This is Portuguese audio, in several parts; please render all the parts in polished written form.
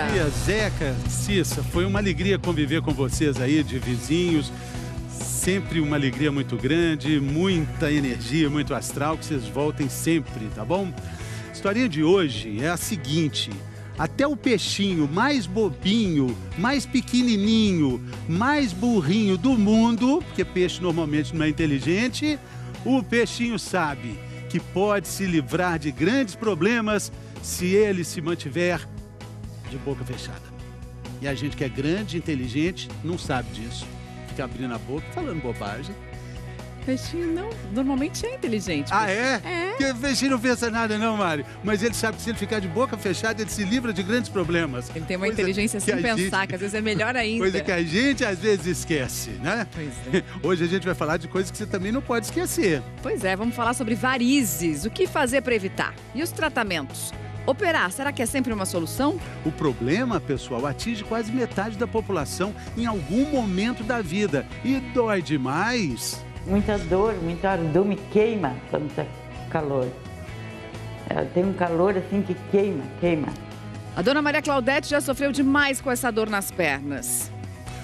Bom dia, Zeca, Cissa. Foi uma alegria conviver com vocês aí, de vizinhos. Sempre uma alegria muito grande, muita energia, muito astral. Que vocês voltem sempre, tá bom? A historinha de hoje é a seguinte. Até o peixinho mais bobinho, mais pequenininho, mais burrinho do mundo, porque peixe normalmente não é inteligente, o peixinho sabe que pode se livrar de grandes problemas se ele se mantiver de boca fechada. E a gente que é grande, inteligente, não sabe disso. Fica abrindo a boca, falando bobagem. Peixinho não, normalmente é inteligente. Ah, é? É. Porque o peixinho não pensa nada não, Mari. Mas ele sabe que se ele ficar de boca fechada, ele se livra de grandes problemas. Ele tem uma inteligência sem pensar, que às vezes é melhor ainda. Coisa que a gente às vezes esquece, né? Pois é. Hoje a gente vai falar de coisas que você também não pode esquecer. Pois é, vamos falar sobre varizes. O que fazer para evitar? E os tratamentos? Operar, será que é sempre uma solução? O problema, pessoal, atinge quase metade da população em algum momento da vida. E dói demais. Muita dor, muito ardor, me queima quando está calor. Tem um calor assim que queima. A dona Maria Claudete já sofreu demais com essa dor nas pernas.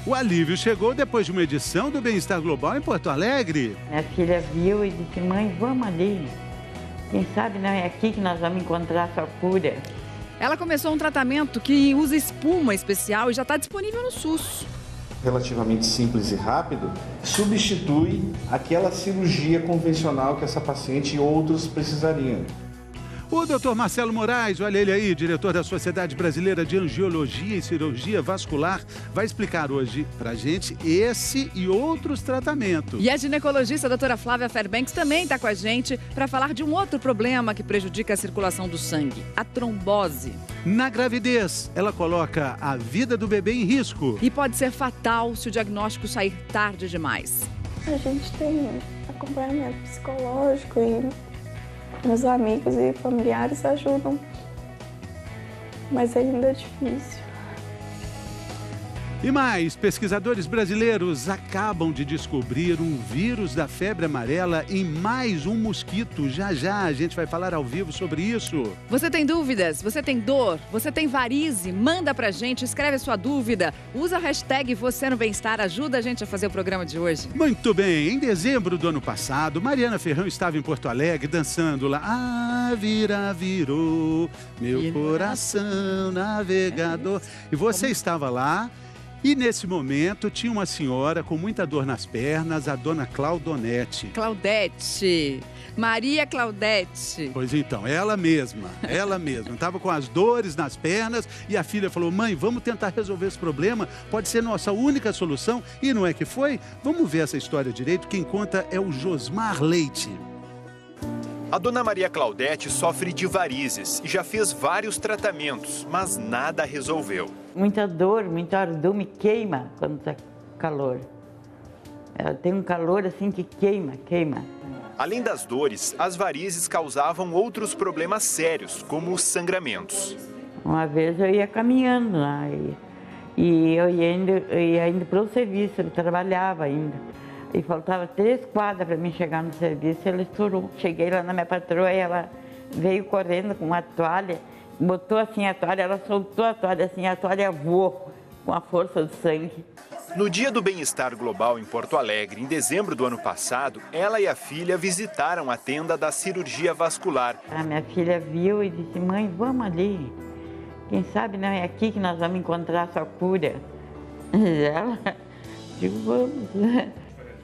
O alívio chegou depois de uma edição do Bem-Estar Global em Porto Alegre. Minha filha viu e disse, mãe, vamos ali. Quem sabe não é aqui que nós vamos encontrar a sua cura. Ela começou um tratamento que usa espuma especial e já está disponível no SUS. Relativamente simples e rápido, substitui aquela cirurgia convencional que essa paciente e outros precisariam. O Dr. Marcelo Moraes, olha ele aí, diretor da Sociedade Brasileira de Angiologia e Cirurgia Vascular, vai explicar hoje pra gente esse e outros tratamentos. E a ginecologista a doutora Flávia Fairbanks também está com a gente para falar de um outro problema que prejudica a circulação do sangue, a trombose. Na gravidez, ela coloca a vida do bebê em risco. E pode ser fatal se o diagnóstico sair tarde demais. A gente tem acompanhamento psicológico e meus amigos e familiares ajudam, mas ainda é difícil. E mais, pesquisadores brasileiros acabam de descobrir um vírus da febre amarela em mais um mosquito. Já a gente vai falar ao vivo sobre isso. Você tem dúvidas? Você tem dor? Você tem varize? Manda pra gente, escreve a sua dúvida. Usa a hashtag Você no Bem-Estar, ajuda a gente a fazer o programa de hoje. Muito bem, em dezembro do ano passado, Mariana Ferrão estava em Porto Alegre dançando lá. Ah, virou meu coração navegador. E você estava lá. E nesse momento tinha uma senhora com muita dor nas pernas, a dona Claudonete. Claudete, Maria Claudete. Pois então, ela mesma. Estava com as dores nas pernas e a filha falou, mãe, vamos tentar resolver esse problema, pode ser nossa única solução. E não é que foi? Vamos ver essa história direito, quem conta é o Josmar Leite. A dona Maria Claudete sofre de varizes e já fez vários tratamentos, mas nada resolveu. Muita dor, muito ardor, me queima quando está calor. Tem um calor assim que queima. Além das dores, as varizes causavam outros problemas sérios, como os sangramentos. Uma vez eu ia caminhando lá e eu ia indo para o serviço, eu trabalhava ainda. E faltava 3 quadras para mim chegar no serviço, ela estourou. Cheguei lá na minha patroa e ela veio correndo com uma toalha, botou assim a toalha, ela soltou a toalha assim, a toalha voou com a força do sangue. No dia do Bem-Estar Global em Porto Alegre, em dezembro do ano passado, ela e a filha visitaram a tenda da cirurgia vascular. A minha filha viu e disse, mãe, vamos ali. Quem sabe não é aqui que nós vamos encontrar a sua cura. E ela, digo, vamos.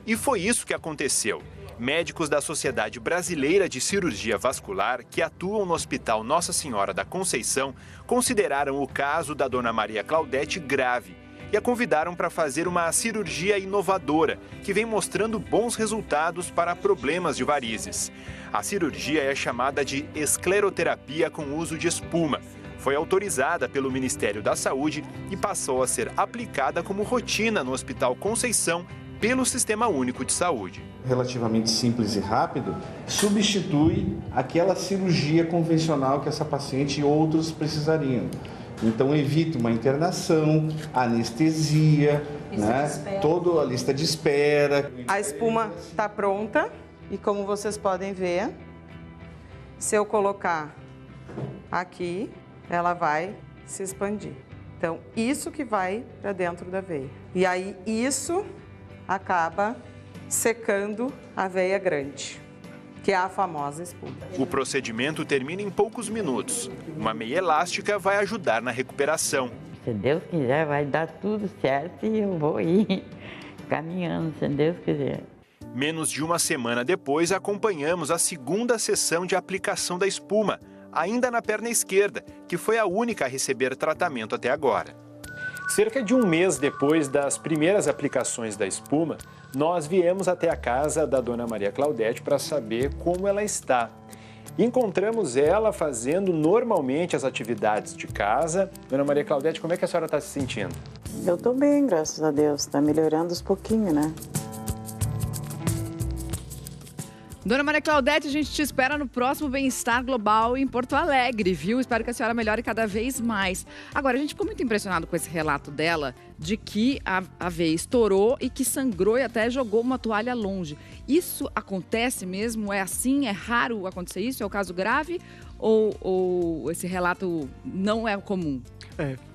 E foi isso que aconteceu. Médicos da Sociedade Brasileira de Cirurgia Vascular, que atuam no Hospital Nossa Senhora da Conceição, consideraram o caso da dona Maria Claudete grave e a convidaram para fazer uma cirurgia inovadora, que vem mostrando bons resultados para problemas de varizes. A cirurgia é chamada de escleroterapia com uso de espuma. Foi autorizada pelo Ministério da Saúde e passou a ser aplicada como rotina no Hospital Conceição pelo Sistema Único de Saúde. Relativamente simples e rápido, substitui aquela cirurgia convencional que essa paciente e outros precisariam. Então evita uma internação, anestesia, toda a lista de espera. A espuma está pronta e como vocês podem ver, se eu colocar aqui, ela vai se expandir. Então, isso que vai para dentro da veia. E aí, isso acaba secando a veia grande, que é a famosa espuma. O procedimento termina em poucos minutos. Uma meia elástica vai ajudar na recuperação. Se Deus quiser, vai dar tudo certo e eu vou ir caminhando, se Deus quiser. Menos de uma semana depois, acompanhamos a segunda sessão de aplicação da espuma, ainda na perna esquerda, que foi a única a receber tratamento até agora. Cerca de um mês depois das primeiras aplicações da espuma, nós viemos até a casa da dona Maria Claudete para saber como ela está. Encontramos ela fazendo normalmente as atividades de casa. Dona Maria Claudete, como é que a senhora está se sentindo? Eu estou bem, graças a Deus. Está melhorando aos pouquinhos, né? Dona Maria Claudete, a gente te espera no próximo Bem-Estar Global em Porto Alegre, viu? Espero que a senhora melhore cada vez mais. Agora, a gente ficou muito impressionado com esse relato dela de que a veia estourou e que sangrou e até jogou uma toalha longe. Isso acontece mesmo? É assim? É raro acontecer isso? É o caso grave? Ou esse relato não é comum?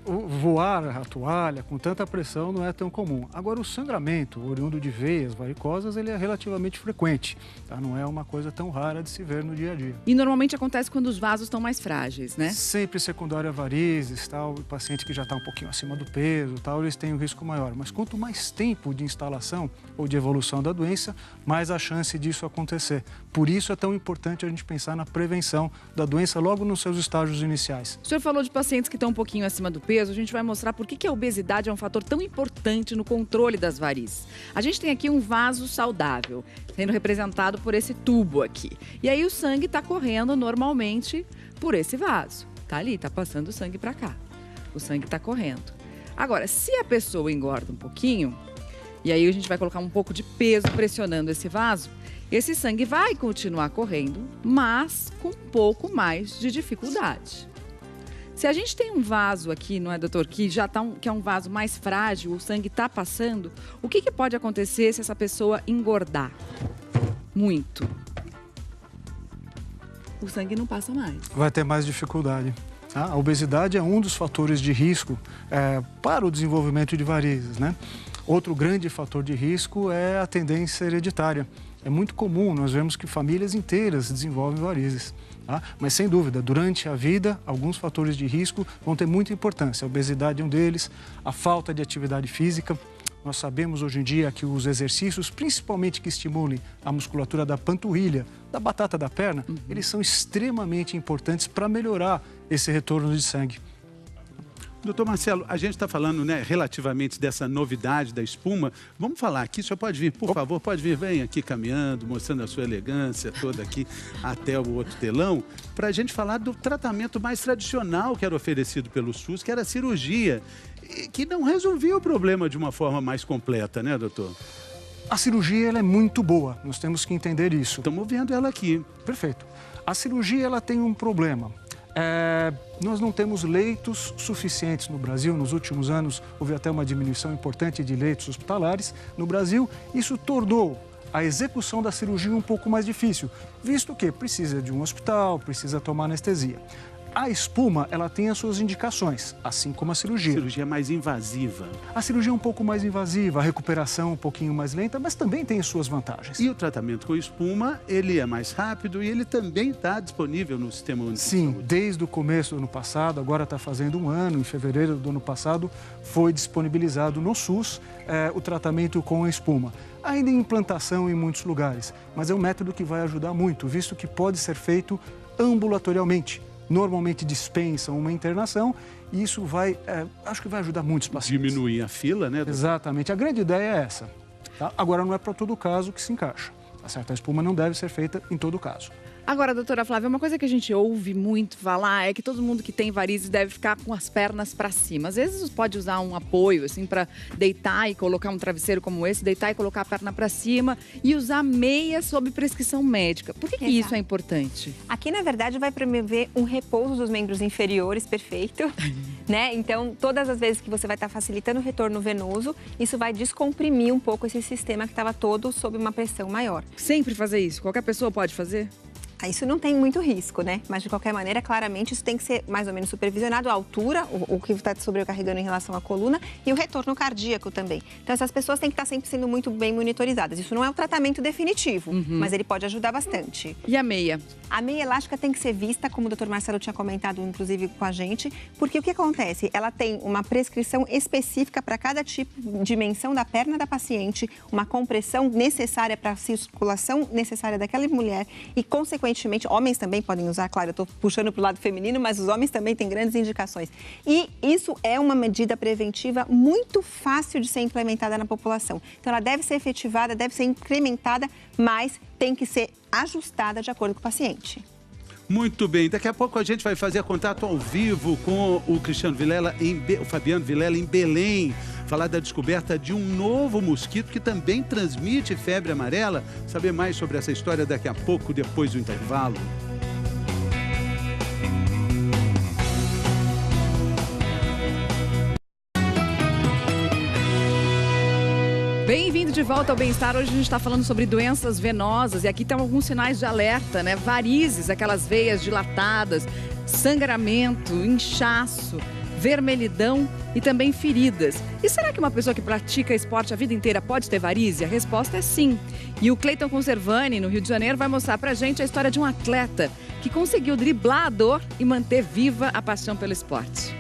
Voar a toalha com tanta pressão não é tão comum. Agora, o sangramento oriundo de veias varicosas, ele é relativamente frequente, tá? Não é uma coisa tão rara de se ver no dia a dia. E normalmente acontece quando os vasos estão mais frágeis, né? Sempre secundário a varizes, tal, o paciente que já está um pouquinho acima do peso, tal, eles têm um risco maior. Mas quanto mais tempo de instalação ou de evolução da doença, mais a chance disso acontecer. Por isso é tão importante a gente pensar na prevenção da doença logo nos seus estágios iniciais. O senhor falou de pacientes que estão um pouquinho acima do peso. A gente vai mostrar por que a obesidade é um fator tão importante no controle das varizes. A gente tem aqui um vaso saudável, sendo representado por esse tubo aqui. E aí o sangue está correndo normalmente por esse vaso. Tá ali, tá passando o sangue para cá. O sangue está correndo. Agora, se a pessoa engorda um pouquinho, e aí a gente vai colocar um pouco de peso pressionando esse vaso, esse sangue vai continuar correndo, mas com um pouco mais de dificuldade. Se a gente tem um vaso aqui, não é, doutor, que já que é um vaso mais frágil, o sangue está passando, o que pode acontecer se essa pessoa engordar muito? O sangue não passa mais. Vai ter mais dificuldade. Tá? A obesidade é um dos fatores de risco para o desenvolvimento de varizes, né? Outro grande fator de risco é a tendência hereditária. É muito comum, nós vemos que famílias inteiras desenvolvem varizes. Tá? Mas, sem dúvida, durante a vida, alguns fatores de risco vão ter muita importância. A obesidade é um deles, a falta de atividade física. Nós sabemos hoje em dia que os exercícios, principalmente que estimulem a musculatura da panturrilha, da batata da perna, eles são extremamente importantes para melhorar esse retorno de sangue. Doutor Marcelo, a gente está falando, né, relativamente dessa novidade da espuma. Vamos falar aqui, o senhor pode vir, por favor, pode vir, vem aqui caminhando, mostrando a sua elegância toda aqui até o outro telão, para a gente falar do tratamento mais tradicional que era oferecido pelo SUS, que era a cirurgia, que não resolvia o problema de uma forma mais completa, né, doutor? A cirurgia ela é muito boa, nós temos que entender isso. Estamos vendo ela aqui. Perfeito. A cirurgia ela tem um problema. Nós não temos leitos suficientes no Brasil. Nos últimos anos, houve até uma diminuição importante de leitos hospitalares no Brasil. Isso tornou a execução da cirurgia um pouco mais difícil, visto que precisa de um hospital, precisa tomar anestesia. A espuma, ela tem as suas indicações, assim como a cirurgia. A cirurgia é mais invasiva. A cirurgia é um pouco mais invasiva, a recuperação um pouquinho mais lenta, mas também tem as suas vantagens. E o tratamento com espuma, ele é mais rápido e ele também está disponível no Sistema Único de Saúde. Sim, desde o começo do ano passado, agora está fazendo um ano, em fevereiro do ano passado, foi disponibilizado no SUS o tratamento com a espuma. Ainda em implantação em muitos lugares, mas é um método que vai ajudar muito, visto que pode ser feito ambulatorialmente. Normalmente dispensam uma internação e isso vai, acho que vai ajudar muitos pacientes. Diminuir a fila, né? Exatamente. A grande ideia é essa. Tá? Agora, não é para todo caso que se encaixa. Tá certo? A espuma não deve ser feita em todo caso. Agora, doutora Flávia, uma coisa que a gente ouve muito falar é que todo mundo que tem varizes deve ficar com as pernas para cima. Às vezes pode usar um apoio, assim, para deitar e colocar um travesseiro como esse, deitar e colocar a perna para cima e usar meia sob prescrição médica. Por que isso é importante? Aqui, na verdade, vai promover um repouso dos membros inferiores perfeito, né? Então, todas as vezes que você vai estar facilitando o retorno venoso, isso vai descomprimir um pouco esse sistema que estava todo sob uma pressão maior. Sempre fazer isso? Qualquer pessoa pode fazer? Isso não tem muito risco, né? Mas, de qualquer maneira, claramente, isso tem que ser mais ou menos supervisionado, a altura, o que está sobrecarregando em relação à coluna e o retorno cardíaco também. Então, essas pessoas têm que estar sempre sendo muito bem monitorizadas. Isso não é o tratamento definitivo, mas ele pode ajudar bastante. E a meia? A meia elástica tem que ser vista, como o Dr. Marcelo tinha comentado, inclusive, com a gente, porque o que acontece? Ela tem uma prescrição específica para cada tipo de dimensão da perna da paciente, uma compressão necessária para a circulação necessária daquela mulher e, consequentemente, homens também podem usar, claro, eu estou puxando para o lado feminino, mas os homens também têm grandes indicações. E isso é uma medida preventiva muito fácil de ser implementada na população. Então, ela deve ser efetivada, deve ser incrementada, mas tem que ser ajustada de acordo com o paciente. Muito bem, daqui a pouco a gente vai fazer contato ao vivo com o Cristiano Vilela, o Fabiano Vilela em Belém, falar da descoberta de um novo mosquito que também transmite febre amarela. Saber mais sobre essa história daqui a pouco, depois do intervalo. Bem-vindo de volta ao Bem-Estar. Hoje a gente está falando sobre doenças venosas e aqui tem alguns sinais de alerta, né? Varizes, aquelas veias dilatadas, sangramento, inchaço, vermelhidão e também feridas. E será que uma pessoa que pratica esporte a vida inteira pode ter varizes? A resposta é sim. E o Cleiton Conservani, no Rio de Janeiro, vai mostrar pra gente a história de um atleta que conseguiu driblar a dor e manter viva a paixão pelo esporte.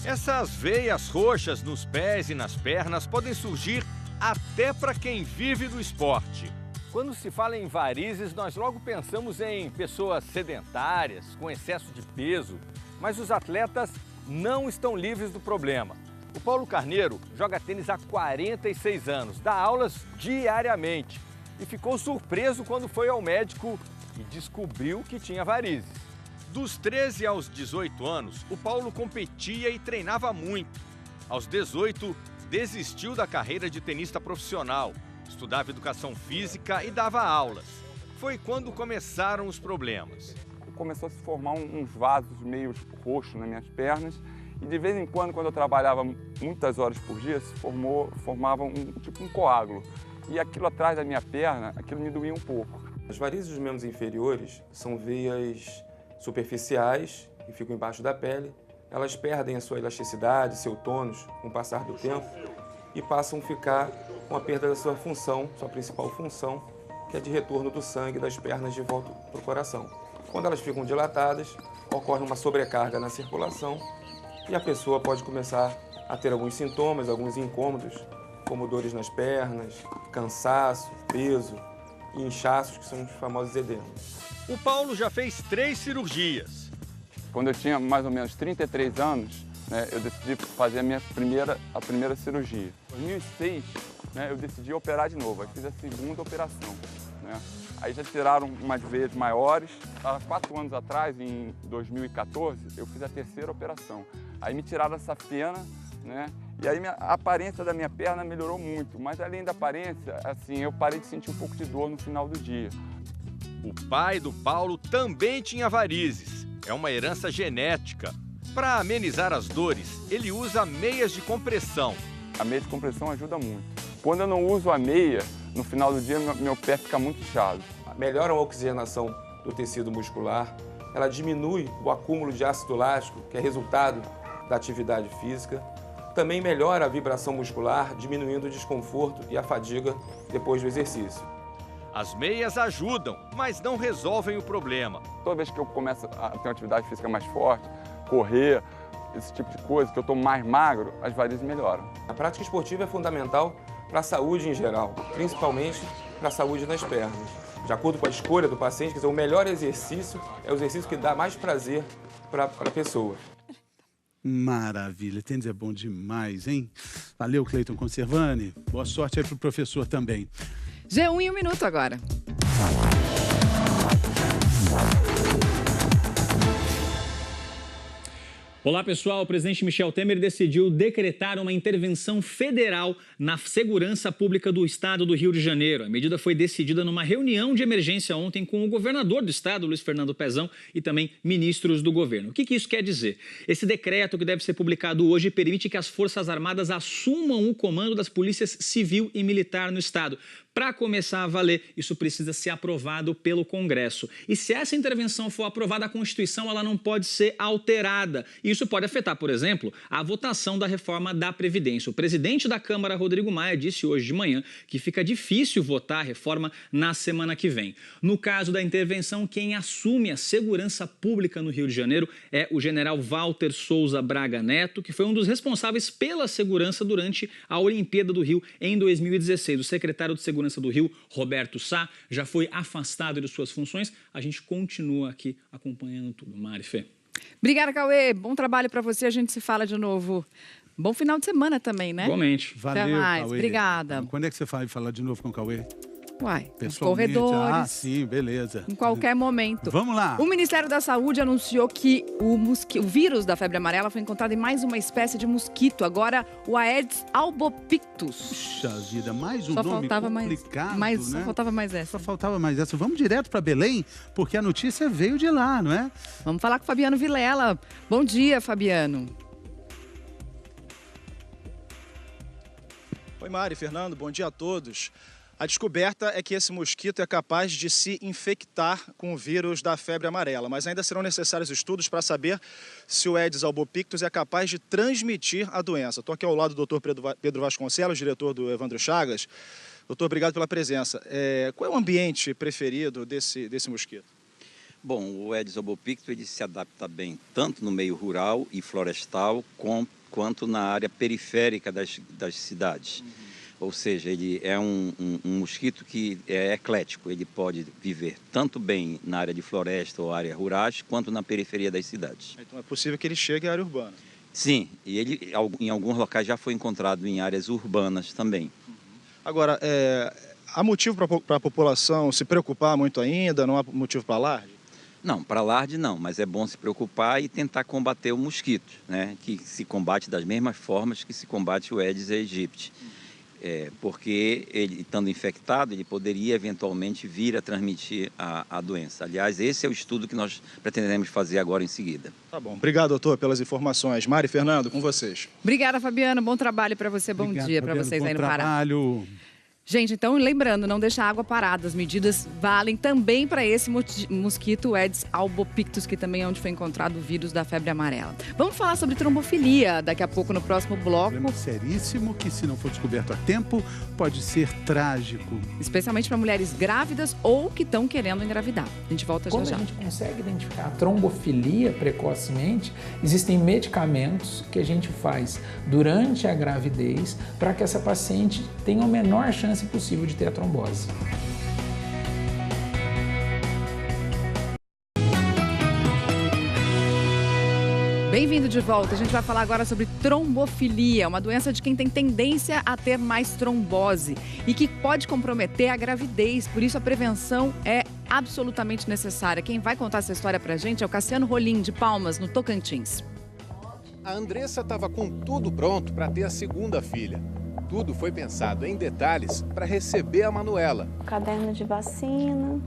Essas veias roxas nos pés e nas pernas podem surgir até para quem vive do esporte. Quando se fala em varizes, nós logo pensamos em pessoas sedentárias, com excesso de peso, mas os atletas não estão livres do problema. O Paulo Carneiro joga tênis há 46 anos, dá aulas diariamente e ficou surpreso quando foi ao médico e descobriu que tinha varizes. Dos 13 aos 18 anos, o Paulo competia e treinava muito. Aos 18, desistiu da carreira de tenista profissional, estudava educação física e dava aulas. Foi quando começaram os problemas. Começou a se formar uns vasos meio roxos nas minhas pernas e de vez em quando eu trabalhava muitas horas por dia, formava um coágulo. E aquilo atrás da minha perna, aquilo me doía um pouco. As varizes dos membros inferiores são veias superficiais que ficam embaixo da pele. Elas perdem a sua elasticidade, seu tônus com o passar do tempo e passam a ficar com a perda da sua função, sua principal função, que é de retorno do sangue das pernas de volta para o coração. Quando elas ficam dilatadas, ocorre uma sobrecarga na circulação e a pessoa pode começar a ter alguns sintomas, alguns incômodos, como dores nas pernas, cansaço, peso e inchaços, que são os famosos edemas. O Paulo já fez 3 cirurgias. Quando eu tinha mais ou menos 33 anos, né, eu decidi fazer a primeira cirurgia. Em 2006, né, eu decidi operar de novo, aí fiz a segunda operação. Né? Aí já tiraram umas veias maiores. Há 4 anos atrás, em 2014, eu fiz a terceira operação. Aí me tiraram essa pena, né? E aí a aparência da minha perna melhorou muito, mas além da aparência, assim, eu parei de sentir um pouco de dor no final do dia. O pai do Paulo também tinha varizes. É uma herança genética. Para amenizar as dores, ele usa meias de compressão. A meia de compressão ajuda muito. Quando eu não uso a meia, no final do dia meu pé fica muito inchado. Melhora a oxigenação do tecido muscular, ela diminui o acúmulo de ácido lático, que é resultado da atividade física. Também melhora a vibração muscular, diminuindo o desconforto e a fadiga depois do exercício. As meias ajudam, mas não resolvem o problema. Toda vez que eu começo a ter uma atividade física mais forte, correr, esse tipo de coisa, que eu estou mais magro, as varizes melhoram. A prática esportiva é fundamental para a saúde em geral, principalmente para a saúde das pernas. De acordo com a escolha do paciente, quer dizer, o melhor exercício é o exercício que dá mais prazer para a pessoa. Maravilha, tênis é bom demais, hein? Valeu, Cleiton Conservani. Boa sorte aí pro professor também. G1 em 1 minuto agora. Olá, pessoal. O presidente Michel Temer decidiu decretar uma intervenção federal na segurança pública do estado do Rio de Janeiro. A medida foi decidida numa reunião de emergência ontem com o governador do estado, Luiz Fernando Pezão, e também ministros do governo. O que isso quer dizer? Esse decreto, que deve ser publicado hoje, permite que as Forças Armadas assumam o comando das polícias civil e militar no estado. Para começar a valer, isso precisa ser aprovado pelo Congresso. E se essa intervenção for aprovada, a Constituição ela não pode ser alterada. Isso pode afetar, por exemplo, a votação da reforma da Previdência. O presidente da Câmara, Rodrigo Maia, disse hoje de manhã que fica difícil votar a reforma na semana que vem. No caso da intervenção, quem assume a segurança pública no Rio de Janeiro é o general Walter Souza Braga Neto, que foi um dos responsáveis pela segurança durante a Olimpíada do Rio em 2016. O secretário de Segurança do Rio, Roberto Sá, já foi afastado de suas funções. A gente continua aqui acompanhando tudo. Mari, Fê. Obrigada, Cauê. Bom trabalho para você. A gente se fala de novo. Bom final de semana também, né? Igualmente. Valeu, até mais. Cauê. Obrigada. Quando é que você vai falar de novo com o Cauê? Uai, nos Pessoalmente? corredores. Ah, sim, beleza. Em qualquer momento. Vamos lá. O Ministério da Saúde anunciou que o vírus da febre amarela foi encontrado em mais uma espécie de mosquito. Agora, o Aedes albopictus. Puxa vida, mais um Só nome faltava complicado, né? né? Só faltava mais essa. Só faltava mais essa. Vamos direto para Belém, porque a notícia veio de lá, não é? Vamos falar com o Fabiano Vilela. Bom dia, Fabiano. Oi, Mari, Fernando, bom dia a todos. A descoberta é que esse mosquito é capaz de se infectar com o vírus da febre amarela, mas ainda serão necessários estudos para saber se o Aedes albopictus é capaz de transmitir a doença. Estou aqui ao lado do Dr. Pedro Vasconcelos, diretor do Evandro Chagas. Doutor, obrigado pela presença. Qual é o ambiente preferido desse mosquito? Bom, o Aedes albopictus ele se adapta bem tanto no meio rural e florestal quanto na área periférica das cidades. Ou seja, ele é um mosquito que é eclético, ele pode viver tanto bem na área de floresta ou áreas rurais, quanto na periferia das cidades. Então é possível que ele chegue à área urbana? Sim, e ele em alguns locais já foi encontrado em áreas urbanas também. Agora, há motivo para a população se preocupar muito ainda? Não há motivo para alarde? Não, para alarde não, mas é bom se preocupar e tentar combater o mosquito, né? Que se combate das mesmas formas que se combate o Aedes aegypti. Porque ele, estando infectado, ele poderia eventualmente vir a transmitir a doença. Aliás, esse é o estudo que nós pretendemos fazer agora em seguida. Tá bom. Obrigado, doutor, pelas informações. Mari, Fernando, com vocês. Obrigada, Fabiano. Bom trabalho para você. Bom dia para vocês aí no Pará. Trabalho. Gente, então lembrando, não deixar água parada. As medidas valem também para esse mosquito Aedes albopictus, que também é onde foi encontrado o vírus da febre amarela. Vamos falar sobre trombofilia daqui a pouco no próximo bloco. Problema seríssimo que, se não for descoberto a tempo, pode ser trágico. Especialmente para mulheres grávidas ou que estão querendo engravidar. A gente volta já já. Quando a gente consegue identificar a trombofilia precocemente, existem medicamentos que a gente faz durante a gravidez para que essa paciente tenha a menor chance possível de ter a trombose. Bem-vindo de volta. A gente vai falar agora sobre trombofilia, uma doença de quem tem tendência a ter mais trombose e que pode comprometer a gravidez. Por isso, a prevenção é absolutamente necessária. Quem vai contar essa história pra gente é o Cassiano Rolim, de Palmas, no Tocantins. A Andressa estava com tudo pronto para ter a segunda filha. Tudo foi pensado em detalhes para receber a Manuela. Caderno de vacina,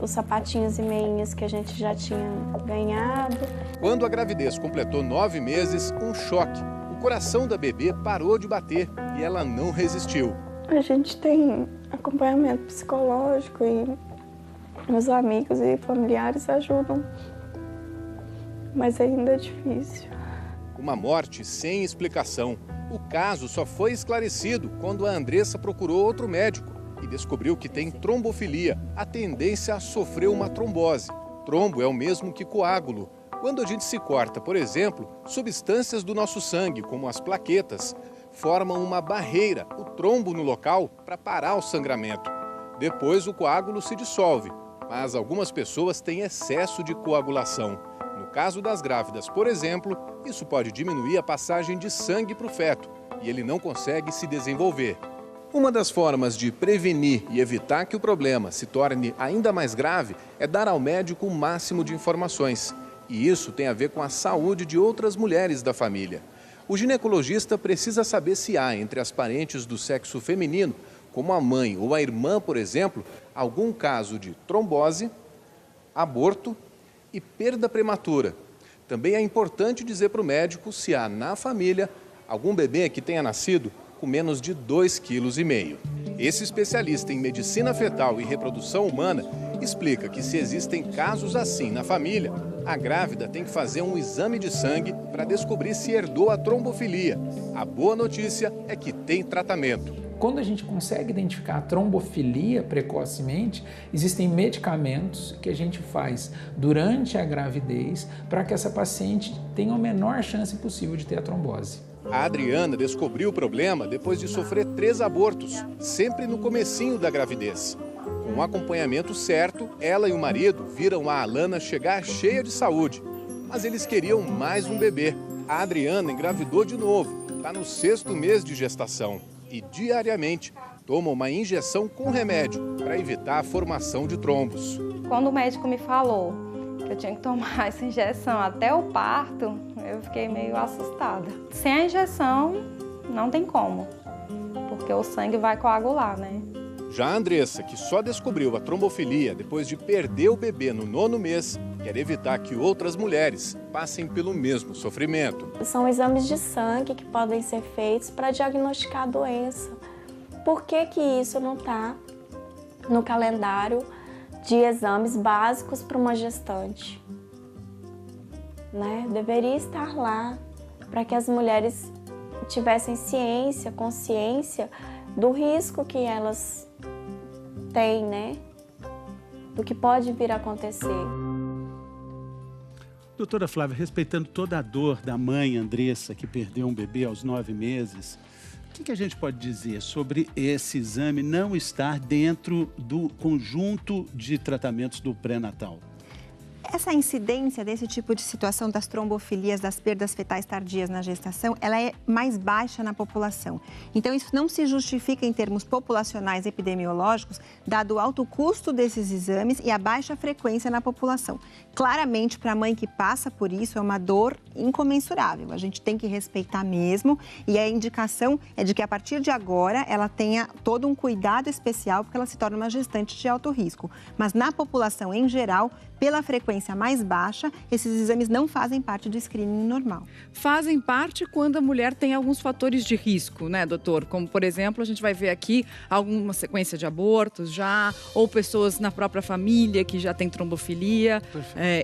os sapatinhos e meinhas que a gente já tinha ganhado. Quando a gravidez completou 9 meses, um choque. O coração da bebê parou de bater e ela não resistiu. A gente tem acompanhamento psicológico e meus amigos e familiares ajudam, mas ainda é difícil. Uma morte sem explicação. O caso só foi esclarecido quando a Andressa procurou outro médico e descobriu que tem trombofilia, a tendência a sofrer uma trombose. Trombo é o mesmo que coágulo. Quando a gente se corta, por exemplo, substâncias do nosso sangue, como as plaquetas, formam uma barreira, o trombo no local, para parar o sangramento. Depois o coágulo se dissolve, mas algumas pessoas têm excesso de coagulação. No caso das grávidas, por exemplo, isso pode diminuir a passagem de sangue para o feto e ele não consegue se desenvolver. Uma das formas de prevenir e evitar que o problema se torne ainda mais grave é dar ao médico o máximo de informações. E isso tem a ver com a saúde de outras mulheres da família. O ginecologista precisa saber se há entre as parentes do sexo feminino, como a mãe ou a irmã, por exemplo, algum caso de trombose, aborto e perda prematura. Também é importante dizer para o médico se há na família algum bebê que tenha nascido com menos de 2,5 kg. Esse especialista em medicina fetal e reprodução humana explica que se existem casos assim na família, a grávida tem que fazer um exame de sangue para descobrir se herdou a trombofilia. A boa notícia é que tem tratamento. Quando a gente consegue identificar a trombofilia precocemente, existem medicamentos que a gente faz durante a gravidez para que essa paciente tenha a menor chance possível de ter a trombose. A Adriana descobriu o problema depois de sofrer 3 abortos, sempre no comecinho da gravidez. Com o acompanhamento certo, ela e o marido viram a Alana chegar cheia de saúde. Mas eles queriam mais um bebê. A Adriana engravidou de novo, está no 6º mês de gestação. E diariamente toma uma injeção com remédio para evitar a formação de trombos. Quando o médico me falou que eu tinha que tomar essa injeção até o parto, eu fiquei meio assustada. Sem a injeção, não tem como, porque o sangue vai coagular, né? Já a Andressa, que só descobriu a trombofilia depois de perder o bebê no 9º mês, quer evitar que outras mulheres passem pelo mesmo sofrimento. São exames de sangue que podem ser feitos para diagnosticar a doença. Por que isso não está no calendário de exames básicos para uma gestante? Né? Deveria estar lá para que as mulheres tivessem ciência, consciência do risco que elas têm, né? Do que pode vir a acontecer. Doutora Flávia, respeitando toda a dor da mãe Andressa, que perdeu um bebê aos 9 meses, o que a gente pode dizer sobre esse exame não estar dentro do conjunto de tratamentos do pré-natal? Essa incidência desse tipo de situação das trombofilias, das perdas fetais tardias na gestação, ela é mais baixa na população. Então, isso não se justifica em termos populacionais epidemiológicos, dado o alto custo desses exames e a baixa frequência na população. Claramente, para a mãe que passa por isso, é uma dor incomensurável. A gente tem que respeitar mesmo e a indicação é de que, a partir de agora, ela tenha todo um cuidado especial, porque ela se torna uma gestante de alto risco. Mas na população em geral, pela frequência mais baixa, esses exames não fazem parte do screening normal. Fazem parte quando a mulher tem alguns fatores de risco, né, doutor? Como, por exemplo, a gente vai ver aqui alguma sequência de abortos já, ou pessoas na própria família que já têm trombofilia.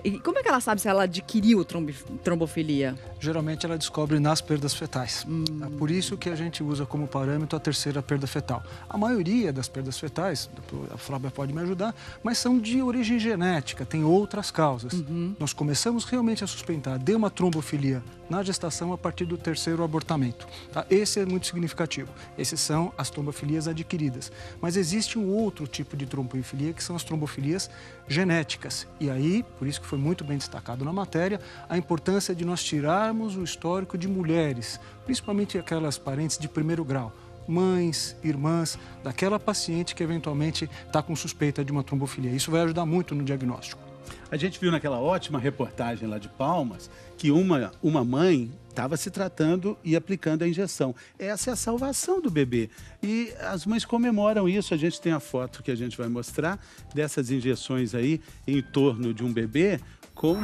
E como é que ela sabe se ela adquiriu trombofilia? Geralmente ela descobre nas perdas fetais. É por isso que a gente usa como parâmetro a 3ª perda fetal. A maioria das perdas fetais, a Flávia pode me ajudar, mas são de origem genética, tem outras causas. Nós começamos realmente a suspeitar de uma trombofilia na gestação a partir do 3º abortamento. Tá? Esse é muito significativo. Esses são as trombofilias adquiridas. Mas existe um outro tipo de trombofilia, que são as trombofilias genéticas. E aí, por isso que foi muito bem destacado na matéria, a importância de nós tirarmos o histórico de mulheres, principalmente aquelas parentes de 1º grau. Mães, irmãs, daquela paciente que eventualmente está com suspeita de uma trombofilia. Isso vai ajudar muito no diagnóstico. A gente viu naquela ótima reportagem lá de Palmas que uma mãe estava se tratando e aplicando a injeção. Essa é a salvação do bebê. E as mães comemoram isso. A gente tem a foto que a gente vai mostrar dessas injeções aí em torno de um bebê, como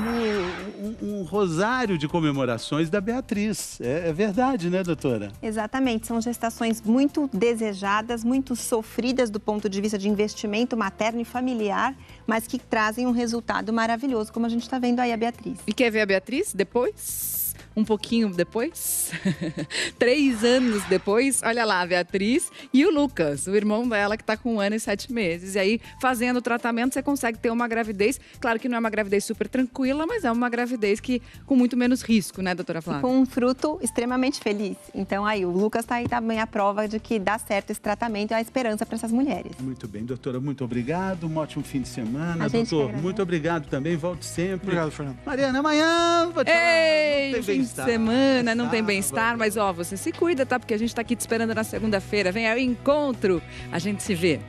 um rosário de comemorações da Beatriz. É verdade, né, doutora? Exatamente. São gestações muito desejadas, muito sofridas do ponto de vista de investimento materno e familiar, mas que trazem um resultado maravilhoso, como a gente está vendo aí a Beatriz. E quer ver a Beatriz depois? Um pouquinho depois, 3 anos depois, olha lá a Beatriz e o Lucas, o irmão dela que está com 1 ano e 7 meses. E aí, fazendo o tratamento, você consegue ter uma gravidez, claro que não é uma gravidez super tranquila, mas é uma gravidez que com muito menos risco, né, doutora Flávia? Com um fruto extremamente feliz. Então aí, o Lucas está aí também a prova de que dá certo esse tratamento e a esperança para essas mulheres. Muito bem, doutora, muito obrigado, um ótimo fim de semana. Doutor, muito obrigado também, volte sempre. Obrigado, Fernando. Mariana, amanhã vou te falar, fim de semana, não tem bem-estar, mas ó, você se cuida, tá? Porque a gente tá aqui te esperando na segunda-feira. Vem aí o encontro, a gente se vê.